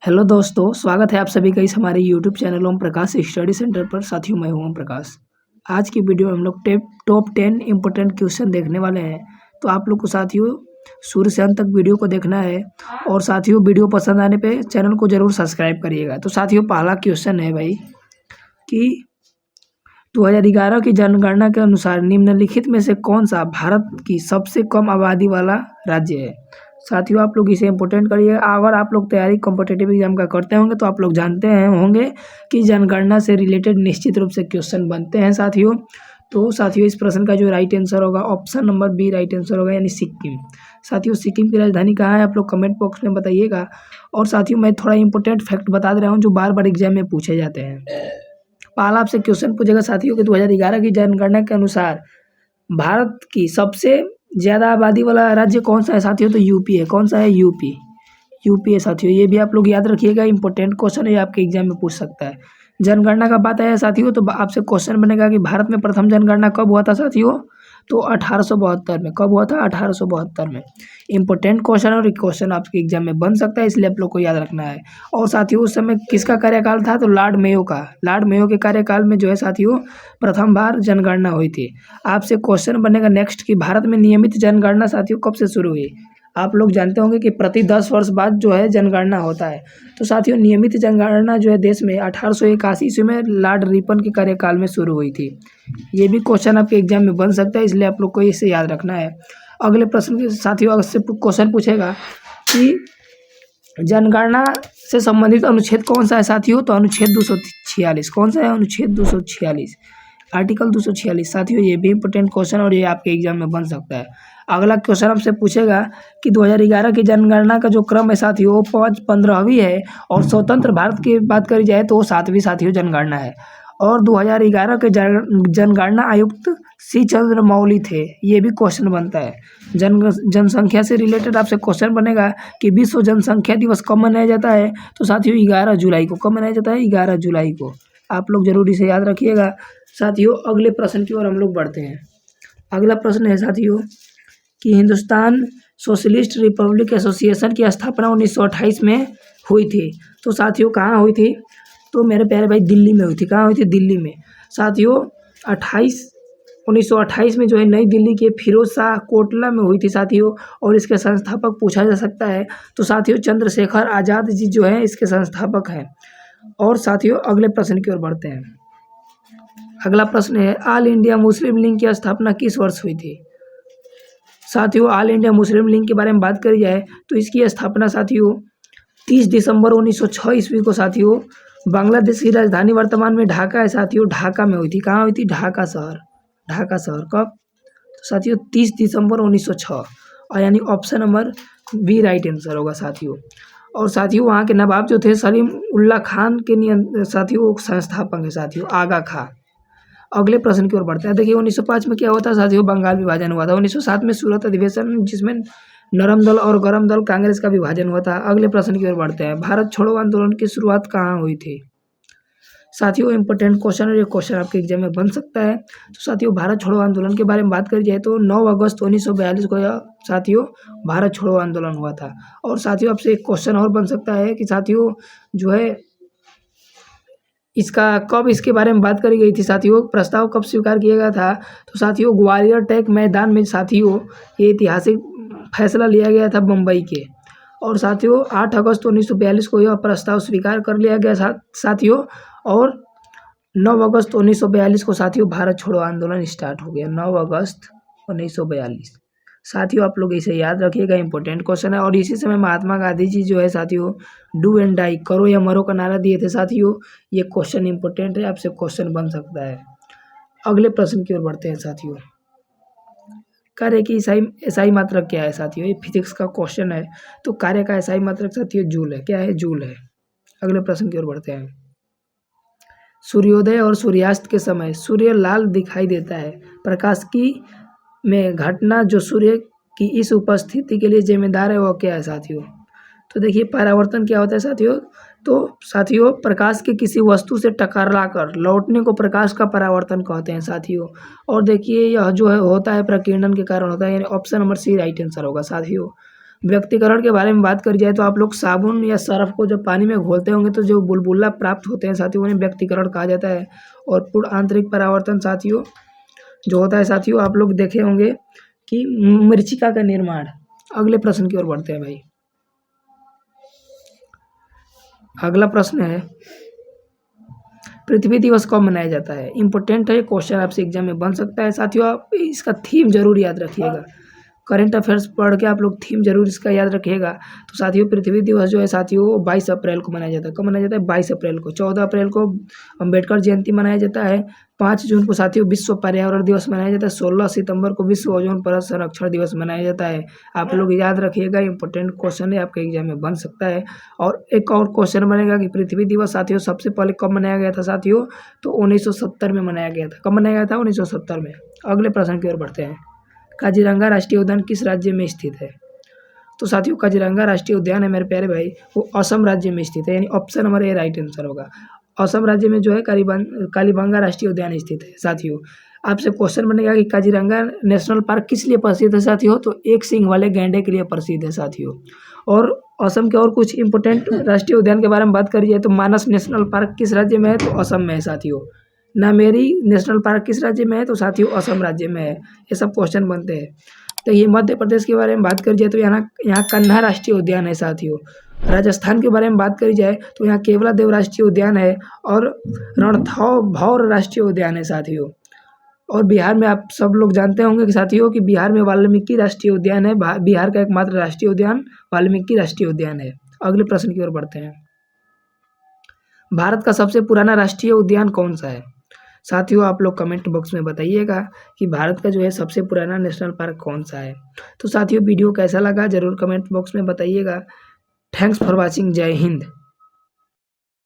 Hello दोस्तों, स्वागत है आप सभी का इस हमारे YouTube channel Om Prakash study centre पर। साथियों, मैं हूं ओम प्रकाश। आज की वीडियो में हम लोग टॉप 10 इम्पोर्टेंट क्वेश्चन देखने वाले हैं। तो आप लोग को साथियों शुरू से अंत तक वीडियो को देखना है और साथियों वीडियो पसंद आने पे चैनल को ज़रूर सब्सक्राइब करिएगा। तो साथियों पहला क्वेश्चन है भाई कि 2011 की जनगणना के अनुसार निम्नलिखित में से कौन सा भारत की सबसे कम आबादी वाला राज्य है। साथियों आप लोग इसे इम्पोर्टेंट करिए। अगर आप लोग तैयारी कॉम्पिटिटिव एग्जाम का करते होंगे तो आप लोग जानते हैं होंगे कि जनगणना से रिलेटेड निश्चित रूप से क्वेश्चन बनते हैं साथियों। तो साथियों इस प्रश्न का जो राइट आंसर होगा option number B right answer होगा, यानी सिक्किम। साथियों सिक्किम की राजधानी कहाँ है, आप लोग कमेंट बॉक्स में बताइएगा। और साथियों मैं थोड़ा इंपॉर्टेंट फैक्ट बता दे रहा हूँ जो बार बार एग्जाम में पूछे जाते हैं। पहला आपसे क्वेश्चन पूछेगा साथियों कि 2011 की जनगणना के अनुसार भारत की सबसे ज़्यादा आबादी वाला राज्य कौन सा है साथियों। तो यूपी है। कौन सा है? यूपी। यूपी है साथियों, ये भी आप लोग याद रखिएगा, इंपॉर्टेंट क्वेश्चन है, आपके एग्जाम में पूछ सकता है। जनगणना का बात है साथियों तो आपसे क्वेश्चन बनेगा कि भारत में प्रथम जनगणना कब हुआ था साथियों। तो 1872 में। कब हुआ था? 1872 में। इंपॉर्टेंट क्वेश्चन और क्वेश्चन आपके एग्जाम में बन सकता है, इसलिए आप लोग को याद रखना है। और साथियों उस समय किसका कार्यकाल था? तो लॉर्ड मेयो का। लॉर्ड मेयो के कार्यकाल में जो है साथियों प्रथम बार जनगणना हुई थी। आपसे क्वेश्चन बनेगा नेक्स्ट कि भारत में नियमित जनगणना साथियों कब से शुरू हुई। आप लोग जानते होंगे कि प्रति 10 वर्ष बाद जो है जनगणना होता है। तो साथियों नियमित जनगणना जो है देश में 1881 ईस्वी में लॉर्ड रिपन के कार्यकाल में शुरू हुई थी। ये भी क्वेश्चन आपके एग्जाम में बन सकता है, इसलिए आप लोग को इसे याद रखना है। अगले प्रश्न के साथियों आपसे क्वेश्चन पूछेगा कि जनगणना से संबंधित अनुच्छेद कौन सा है साथियों। तो अनुच्छेद 246। कौन सा है? अनुच्छेद 246, आर्टिकल 246। साथियों ये भी इंपॉर्टेंट क्वेश्चन और ये आपके एग्जाम में बन सकता है। अगला क्वेश्चन आपसे पूछेगा कि 2011 की जनगणना का जो क्रम है साथियों वो 15वीं है और स्वतंत्र भारत की बात करी जाए तो वो 7वीं साथियों जनगणना है। और 2011 के जनगणना आयुक्त सी चंद्रमौली थे। ये भी क्वेश्चन बनता है। जनसंख्या से रिलेटेड आपसे क्वेश्चन बनेगा कि विश्व जनसंख्या दिवस कब मनाया जाता है। तो साथियों 11 जुलाई को। कब मनाया जाता है? 11 जुलाई को। आप लोग जरूर इसे याद रखिएगा। साथियों अगले प्रश्न की ओर हम लोग बढ़ते हैं। अगला प्रश्न है साथियों कि हिंदुस्तान सोशलिस्ट रिपब्लिक एसोसिएशन की स्थापना 1928 में हुई थी। तो साथियों कहाँ हुई थी? तो मेरे प्यारे भाई दिल्ली में हुई थी। कहाँ हुई थी? दिल्ली में। साथियों 1928 में जो है नई दिल्ली के फिरोज शाह कोटला में हुई थी साथियों। और इसके संस्थापक पूछा जा सकता है तो साथियों चंद्रशेखर आज़ाद जी जो है इसके संस्थापक हैं। और साथियों अगले प्रश्न की ओर बढ़ते हैं। अगला प्रश्न है ऑल इंडिया मुस्लिम लीग की स्थापना किस वर्ष हुई थी। साथियों ऑल इंडिया मुस्लिम लीग के बारे में बात करी जाए तो इसकी स्थापना साथियों 30 दिसंबर 1906 ईस्वी को साथियों बांग्लादेश की राजधानी वर्तमान में ढाका है साथियों, ढाका में हुई थी। कहाँ हुई थी? ढाका शहर। ढाका शहर कब? तो साथियों 30 दिसंबर 1906, और यानी option number B right answer होगा साथियों। और साथियों वहाँ के नवाब जो थे सलीम उल्लाह खान के साथियों संस्थापक है साथियों आगा खां। अगले प्रश्न की ओर बढ़ते हैं। देखिए 1905 में क्या हुआ था साथियों? बंगाल विभाजन हुआ था। 1907 में सूरत अधिवेशन जिसमें नरम दल और गरम दल कांग्रेस का विभाजन हुआ था। अगले प्रश्न की ओर बढ़ते हैं। भारत छोड़ो आंदोलन की शुरुआत कहाँ हुई थी साथियों? इंपॉर्टेंट क्वेश्चन है, ये क्वेश्चन आपके एग्जाम में बन सकता है। तो साथियों भारत छोड़ो आंदोलन के बारे में बात करी जाए तो 9 अगस्त 1942 को यह साथियों भारत छोड़ो आंदोलन हुआ था। और साथियों आपसे एक क्वेश्चन और बन सकता है कि साथियों जो है इसका कब इसके बारे में बात करी गई थी साथियों, प्रस्ताव कब स्वीकार किया गया था। तो साथियों ग्वालियर टैंक मैदान में साथियों ये ऐतिहासिक फैसला लिया गया था मुंबई के। और साथियों 8 अगस्त 1942 को यह प्रस्ताव स्वीकार कर लिया गया साथियों। और 9 अगस्त 1942 को साथियों भारत छोड़ो आंदोलन स्टार्ट हो गया। 9 अगस्त 1942। साथियों आप लोग इसे याद रखिएगा, इंपॉर्टेंट क्वेश्चन है। और इसी समय महात्मा गांधी जी जो है साथियों डू एंड डाई, करो या मरो का नारा दिए थे साथियों। ये क्वेश्चन इंपॉर्टेंट है, आपसे क्वेश्चन बन सकता है। अगले प्रश्न की ओर बढ़ते हैं साथियों। कार्य की एसआई मात्रक क्या है साथियों? ये फिजिक्स का क्वेश्चन है। तो कार्य का एसआई मात्रक साथियों जूल है। क्या है? जूल है। अगले प्रश्न की ओर बढ़ते हैं। सूर्योदय और सूर्यास्त के समय सूर्य लाल दिखाई देता है। प्रकाश की में घटना जो सूर्य की इस उपस्थिति के लिए जिम्मेदार है वो क्या है साथियों? तो देखिए परावर्तन क्या होता है साथियों? तो साथियों प्रकाश के किसी वस्तु से टकरा कर लौटने को प्रकाश का परावर्तन कहते हैं साथियों। और देखिए यह जो है होता है प्रकीर्णन के कारण होता है, यानी option number C right answer होगा साथियों। व्यक्तिकरण के बारे में बात करी जाए तो आप लोग साबुन या सर्फ को जब पानी में घोलते होंगे तो जो बुलबुला प्राप्त होते हैं साथियों, उन्हें व्यक्तिकरण कहा जाता है। और पूर्ण आंतरिक परावर्तन साथियों जो होता है साथियों, आप लोग देखे होंगे कि मरीचिका का निर्माण। अगले प्रश्न की ओर बढ़ते हैं भाई। अगला प्रश्न है, पृथ्वी दिवस कब मनाया जाता है? इंपॉर्टेंट है, क्वेश्चन आपसे एग्जाम में बन सकता है साथियों। आप इसका थीम जरूर याद रखिएगा। करंट अफेयर्स पढ़ के आप लोग थीम जरूर इसका याद रखिएगा। तो साथियों पृथ्वी दिवस जो है साथियों 22 अप्रैल को मनाया जाता है। कब मनाया जाता है? 22 अप्रैल को। 14 अप्रैल को अंबेडकर जयंती मनाया जाता है। 5 जून को साथियों विश्व पर्यावरण दिवस मनाया जाता है। 16 सितंबर को विश्व ओजोन परत संरक्षण दिवस मनाया जाता है। आप लोग याद रखिएगा, इंपॉर्टेंट क्वेश्चन है, आपके एग्जाम में बन सकता है। और एक और क्वेश्चन बनेगा कि पृथ्वी दिवस साथियों सबसे पहले कब मनाया गया था साथियों? तो 1970 में मनाया गया था। कब मनाया गया था? 1970 में। अगले प्रश्न की ओर बढ़ते हैं। काजीरंगा राष्ट्रीय उद्यान किस राज्य में स्थित है? तो साथियों काजीरंगा राष्ट्रीय उद्यान है मेरे प्यारे भाई, वो असम राज्य में स्थित है। यानी option number A right answer होगा। असम राज्य में जो है कालीबंगा राष्ट्रीय उद्यान स्थित है साथियों। आपसे क्वेश्चन बनेगा कि काजीरंगा नेशनल पार्क किस लिए प्रसिद्ध है साथियों? तो एक सींग वाले गैंडे के लिए प्रसिद्ध है साथियों। और असम के और कुछ इंपोर्टेंट राष्ट्रीय उद्यान के बारे में बात करी जाए तो मानस नेशनल पार्क किस राज्य में है? तो असम में है साथियों। नामेरी नेशनल पार्क किस राज्य में है? तो साथियों असम राज्य में है। ये सब क्वेश्चन बनते हैं। तो ये मध्य प्रदेश के बारे में बात करी जाए तो यहाँ कन्हा राष्ट्रीय उद्यान है साथियों। राजस्थान के बारे में बात करी जाए तो यहाँ केवलादेव राष्ट्रीय उद्यान है और रणथंभौर राष्ट्रीय उद्यान है साथियों। और बिहार में आप सब लोग जानते होंगे कि साथियों कि बिहार में वाल्मीकि राष्ट्रीय उद्यान है। बिहार का एकमात्र राष्ट्रीय उद्यान वाल्मीकि राष्ट्रीय उद्यान है। अगले प्रश्न की ओर बढ़ते हैं। भारत का सबसे पुराना राष्ट्रीय उद्यान कौन सा है? साथियों आप लोग कमेंट बॉक्स में बताइएगा कि भारत का जो है सबसे पुराना नेशनल पार्क कौन सा है। तो साथियों वीडियो कैसा लगा जरूर कमेंट बॉक्स में बताइएगा। Thanks for watching. जय हिंद।